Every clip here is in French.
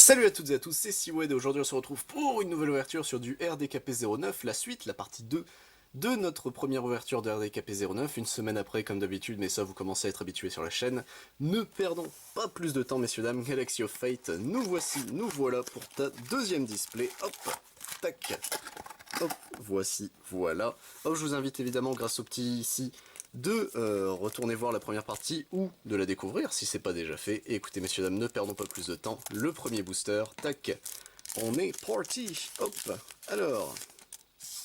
Salut à toutes et à tous, c'est Siwed et aujourd'hui on se retrouve pour une nouvelle ouverture sur du RDKP09, la suite, la partie 2 de notre première ouverture de RDKP09, une semaine après comme d'habitude, mais ça vous commencez à être habitués sur la chaîne. Ne perdons pas plus de temps messieurs dames, Galaxy of Fate, nous voici, nous voilà pour ta deuxième display, hop, tac, hop, voici, voilà. Hop, je vous invite évidemment grâce au petit ici de retourner voir la première partie ou de la découvrir si c'est pas déjà fait. Et écoutez messieurs dames, ne perdons pas plus de temps. Le premier booster, tac, on est parti. Hop, alors,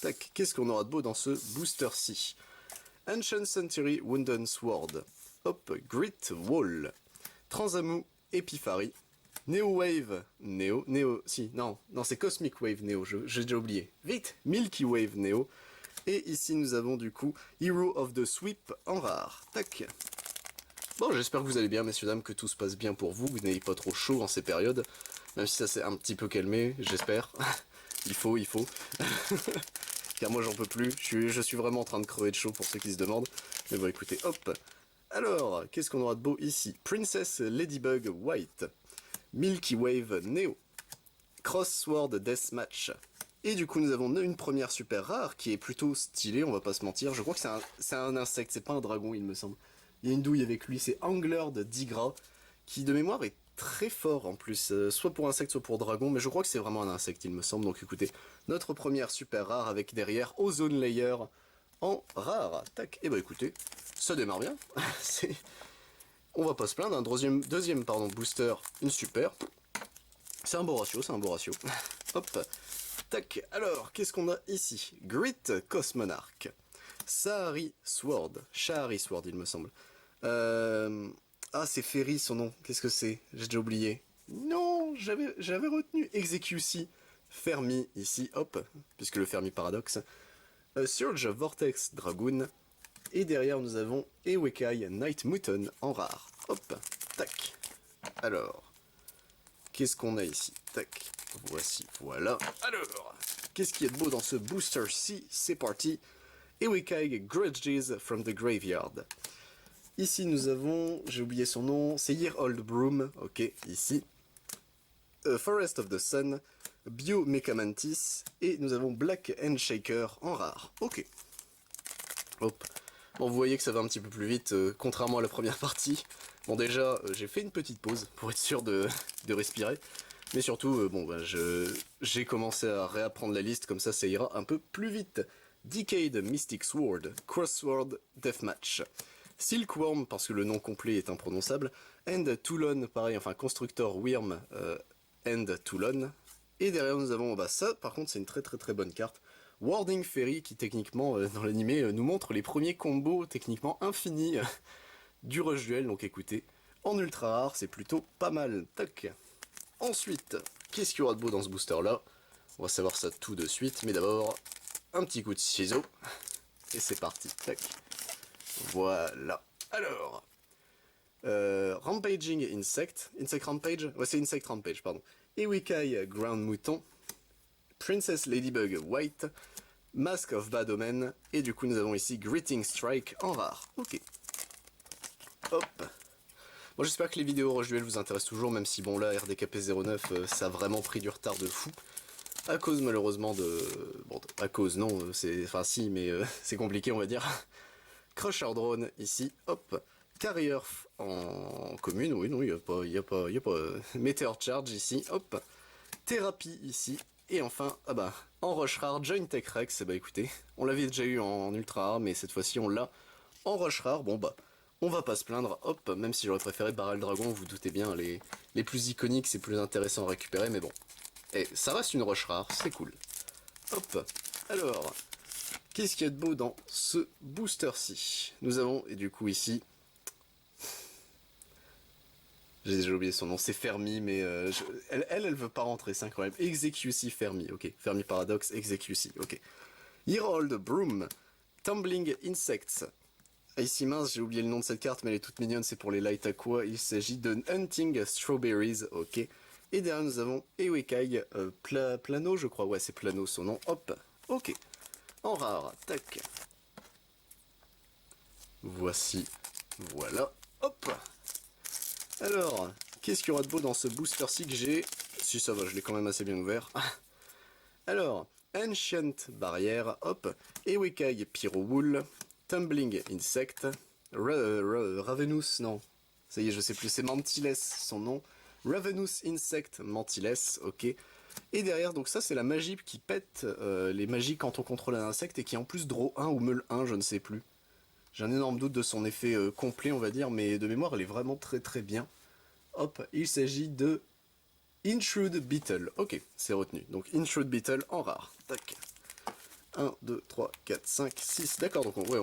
tac, qu'est-ce qu'on aura de beau dans ce booster-ci? Ancient Century Wooden Sword, hop, Grit Wall, Transamu Epiphary, Neo Wave, si, non, c'est Cosmic Wave Neo, j'ai déjà oublié. Vite, Milky Wave Neo. Et ici nous avons du coup Hero of the Sweep en rare. Tac. Bon, j'espère que vous allez bien messieurs dames, que tout se passe bien pour vous, que vous n'ayez pas trop chaud en ces périodes. Même si ça s'est un petit peu calmé, j'espère. il faut. Car moi j'en peux plus, je suis vraiment en train de crever de chaud pour ceux qui se demandent. Mais bon écoutez, hop. Alors, qu'est-ce qu'on aura de beau ici? Princess Ladybug White, Milky Wave Neo, Crossword Deathmatch. Et du coup nous avons une première super rare qui est plutôt stylée, on va pas se mentir. Je crois que c'est un insecte, c'est pas un dragon il me semble. Il y a une douille avec lui, c'est Angler de Digra, qui de mémoire est très fort en plus, soit pour insecte soit pour dragon, mais je crois que c'est vraiment un insecte il me semble. Donc écoutez, notre première super rare avec derrière Ozone Layer en rare. Tac, et bah écoutez, ça démarre bien. On va pas se plaindre, un deuxième booster, une super. C'est un beau ratio, Hop. Tac, alors, qu'est-ce qu'on a ici? Grit Cosmonarch, Shahari Sword, il me semble. Ah, c'est Ferry son nom, qu'est-ce que c'est? J'ai déjà oublié. Non, j'avais retenu Execucy, Fermi ici, hop, puisque le Fermi Paradoxe. Surge Vortex Dragoon, et derrière nous avons Ewekai Night Mutton en rare. Hop, tac. Alors, qu'est-ce qu'on a ici? Tac. Voici, voilà. Alors, qu'est-ce qu'il y a de beau dans ce booster-ci? C'est parti. Ewekai Grudges from the Graveyard. Ici, nous avons, j'ai oublié son nom, c'est Year Old Broom, ok, ici. Forest of the Sun, Biomechamantis, et nous avons Black Handshaker en rare. Ok. Hop. Bon, vous voyez que ça va un petit peu plus vite, contrairement à la première partie. Bon, déjà, j'ai fait une petite pause pour être sûr de respirer. Mais surtout, j'ai commencé à réapprendre la liste, comme ça ira un peu plus vite. Decayed Mystic Sword, Crossword Deathmatch, Silkworm, parce que le nom complet est imprononçable, and Toulon, pareil, enfin Constructor Wyrm and Toulon. Et derrière nous avons, ça par contre c'est une très bonne carte, Warding Fairy, qui techniquement, dans l'animé, nous montre les premiers combos techniquement infinis du rush duel, donc écoutez, en ultra rare, c'est plutôt pas mal. Tac. Ensuite, qu'est-ce qu'il y aura de beau dans ce booster là? On va savoir ça tout de suite, mais d'abord, un petit coup de ciseau. Et c'est parti, tac. Voilà. Alors, Rampaging Insect, Insect Rampage? Ouais, c'est Insect Rampage, pardon. Ewekai Ground Mouton, Princess Ladybug White, Mask of Bad Omen, et du coup nous avons ici Greeting Strike en rare. Ok. Hop. Bon, j'espère que les vidéos Rush Duel vous intéressent toujours, même si bon là RDKP09 ça a vraiment pris du retard de fou. À cause malheureusement de... Bon, à cause non, c'est... Enfin si, mais c'est compliqué on va dire. Crusher Drone ici, hop. Carrier en commune, oui non, il y a pas... Meteor Charge ici, hop. Thérapie ici. Et enfin, en Rush Rare, Joint Tech Rex, écoutez, on l'avait déjà eu en ultra rare, mais cette fois-ci on l'a en Rush Rare, on va pas se plaindre, hop, même si j'aurais préféré Barrel Dragon, vous, vous doutez bien, les plus iconiques, c'est plus intéressant à récupérer, mais bon. Et ça reste une rush rare, c'est cool. Hop, alors, qu'est-ce qu'il y a de beau dans ce booster-ci? Nous avons, et du coup ici, j'ai déjà oublié son nom, c'est Fermi, mais elle veut pas rentrer, c'est incroyable. Execucy Fermi, ok, Fermi Paradox, Execucy, ok. Year-Old Broom, Tumbling Insects. Ici mince, j'ai oublié le nom de cette carte, mais elle est toute mignonne, c'est pour les Light Aqua. Il s'agit de Hunting Strawberries, ok. Et derrière nous avons Ewekai Plano, je crois, ouais c'est Plano son nom, hop, ok. En rare, tac. Voici, voilà, hop. Alors, qu'est-ce qu'il y aura de beau dans ce booster-ci que j'ai si ça va, je l'ai quand même assez bien ouvert. Alors, Ancient Barrière, hop, Ewekai Pyrowool, Tumbling Insect, Ravenous, non, ça y est, je sais plus, c'est Mantiles son nom. Ravenous Insect Mantiles, ok. Et derrière, donc ça c'est la magie qui pète les magies quand on contrôle un insecte et qui en plus draw 1 ou meule 1, je ne sais plus. J'ai un énorme doute de son effet complet, on va dire, mais de mémoire elle est vraiment très très bien. Hop, il s'agit de Intrude Beetle. Ok, c'est retenu. Donc Intrude Beetle en rare. Tac. 1, 2, 3, 4, 5, 6. D'accord, donc ouais,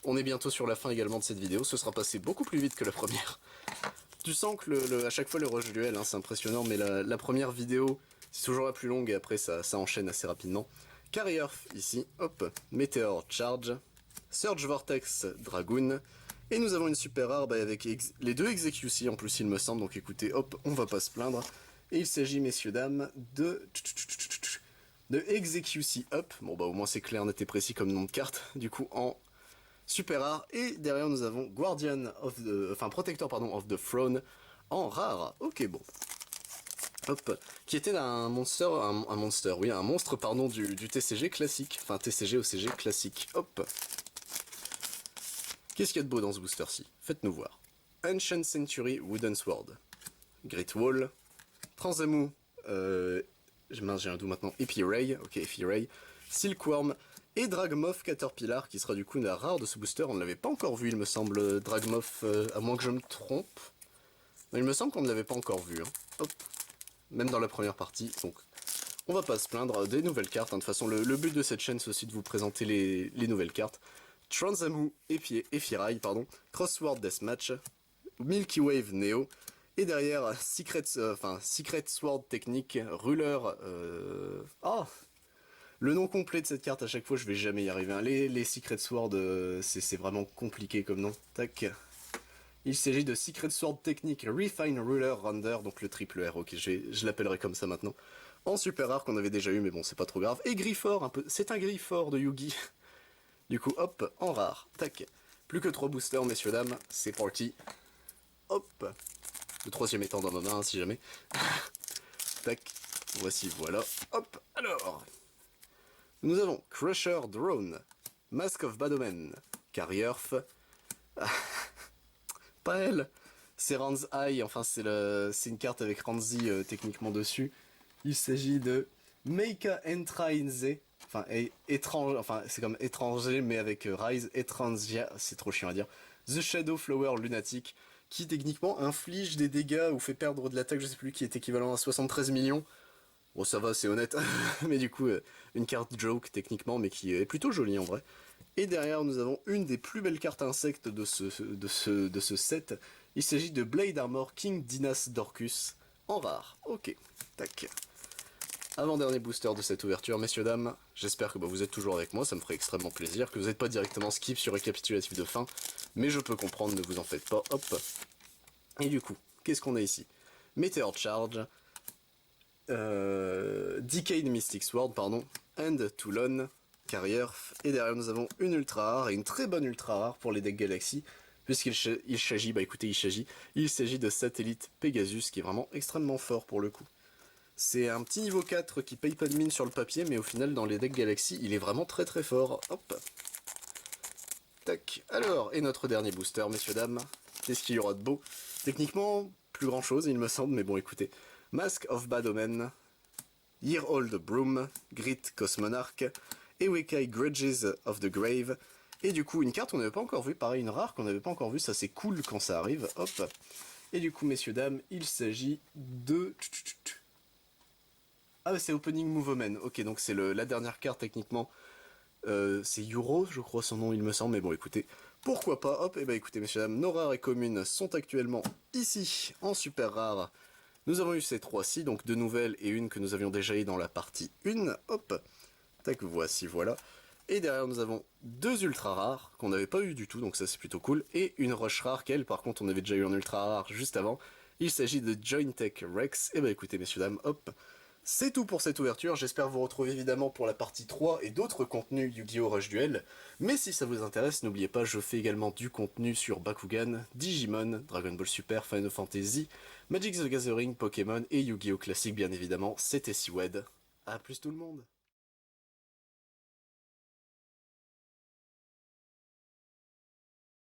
on est bientôt sur la fin également de cette vidéo. Ce sera passé beaucoup plus vite que la première. Tu sens que à chaque fois le rush duel, hein, c'est impressionnant, mais la première vidéo, c'est toujours la plus longue et après ça enchaîne assez rapidement. Carrier ici, hop, Meteor Charge, Surge Vortex Dragoon, et nous avons une super rare avec les deux Execucy en plus il me semble, donc écoutez, hop, on va pas se plaindre. Et il s'agit, messieurs, dames, de Execucy Up, bon bah au moins c'est clair, net et précis comme nom de carte, du coup en super rare, et derrière nous avons Protector of the Throne en rare, ok bon. Hop, qui était un monstre pardon du TCG classique, enfin TCG OCG classique, hop. Qu'est-ce qu'il y a de beau dans ce booster-ci? Faites-nous voir. Ancient Century Wooden Sword, Great Wall, Transamu, j'ai un doute maintenant, Epiray, ok Epiray, Silkworm, et Dragmoth Caterpillar, qui sera du coup la rare de ce booster. On ne l'avait pas encore vu, il me semble, Dragmoth, à moins que je me trompe. Mais il me semble qu'on ne l'avait pas encore vu, hein. Hop. Même dans la première partie, donc on va pas se plaindre des nouvelles cartes, hein. De toute façon, le but de cette chaîne, c'est aussi de vous présenter les nouvelles cartes. Transamu Ephirai, Crossword Deathmatch, Milky Wave Neo, et derrière Secret Sword Technique, Ruler, le nom complet de cette carte, à chaque fois je vais jamais y arriver, hein. Les Secret Sword, c'est vraiment compliqué comme nom. Tac. Il s'agit de Secret Sword Technique Refine Ruler Render, donc le triple R, ok, je l'appellerai comme ça maintenant. En super rare qu'on avait déjà eu, mais bon, c'est pas trop grave. Et Grifford, c'est un Grifford de Yugi. Du coup, hop, en rare, tac. Plus que 3 boosters, messieurs, dames, c'est parti. Hop. Le troisième étant dans ma main, hein, si jamais. Tac, voici, voilà. Hop, alors. Nous avons Crusher Drone, Mask of Badomen, Carrierf. Pas elle, c'est Ran's Eye, enfin c'est une carte avec Ranzi techniquement dessus. Il s'agit de Meika Entrainze, enfin étrange, enfin c'est comme étranger mais avec Rise, Etransia, c'est trop chiant à dire. The Shadow Flower Lunatic, qui techniquement inflige des dégâts ou fait perdre de l'attaque, je sais plus, qui est équivalent à 73 millions. Bon ça va, c'est honnête, mais du coup une carte joke techniquement, mais qui est plutôt jolie en vrai. Et derrière nous avons une des plus belles cartes insectes de ce set. Il s'agit de Blade Armor King Dinas Dorcus en rare. Ok, tac. Avant-dernier booster de cette ouverture, messieurs dames. J'espère que vous êtes toujours avec moi, ça me ferait extrêmement plaisir. Que vous n'êtes pas directement skip sur récapitulatif de fin. Mais je peux comprendre, ne vous en faites pas. Hop. Et du coup, qu'est-ce qu'on a ici? Meteor Charge. Decayed Mystic Sword, and Toulon, Carrier, et derrière nous avons une ultra rare, et une très bonne ultra rare pour les decks Galaxy, puisqu'il s'agit, il s'agit de Satellite Pegasus, qui est vraiment extrêmement fort pour le coup. C'est un petit niveau 4 qui paye pas de mine sur le papier, mais au final dans les decks Galaxy, il est vraiment très très fort. Hop. Tac. Alors, et notre dernier booster, messieurs dames, qu'est-ce qu'il y aura de beau? Techniquement, plus grand chose il me semble, mais bon écoutez. Mask of Bad Omen, Year Old Broom, Grit Cosmonarch, Ewekai Grudges of the Grave, et du coup une carte qu'on n'avait pas encore vue, pareil une rare qu'on n'avait pas encore vue, ça c'est cool quand ça arrive, hop. Et du coup messieurs dames, il s'agit de... Ah c'est Opening Movement, ok donc c'est la dernière carte techniquement, c'est Euro je crois son nom il me semble, mais bon écoutez, pourquoi pas, hop, et bah écoutez messieurs dames, nos rares et communes sont actuellement ici en super rare. Nous avons eu ces 3-ci, donc 2 nouvelles et une que nous avions déjà eu dans la partie 1. Hop, tac, voici, voilà. Et derrière, nous avons 2 ultra rares, qu'on n'avait pas eu du tout, donc ça c'est plutôt cool. Et une rush rare, qu'elle, par contre, on avait déjà eu en ultra rare juste avant. Il s'agit de Jointech Rex. Et bah écoutez, messieurs, dames, hop. C'est tout pour cette ouverture, j'espère vous retrouver évidemment pour la partie 3 et d'autres contenus Yu-Gi-Oh! Rush Duel, mais si ça vous intéresse, n'oubliez pas, je fais également du contenu sur Bakugan, Digimon, Dragon Ball Super, Final Fantasy, Magic the Gathering, Pokémon et Yu-Gi-Oh! Classique bien évidemment, c'était Siwed. A plus tout le monde.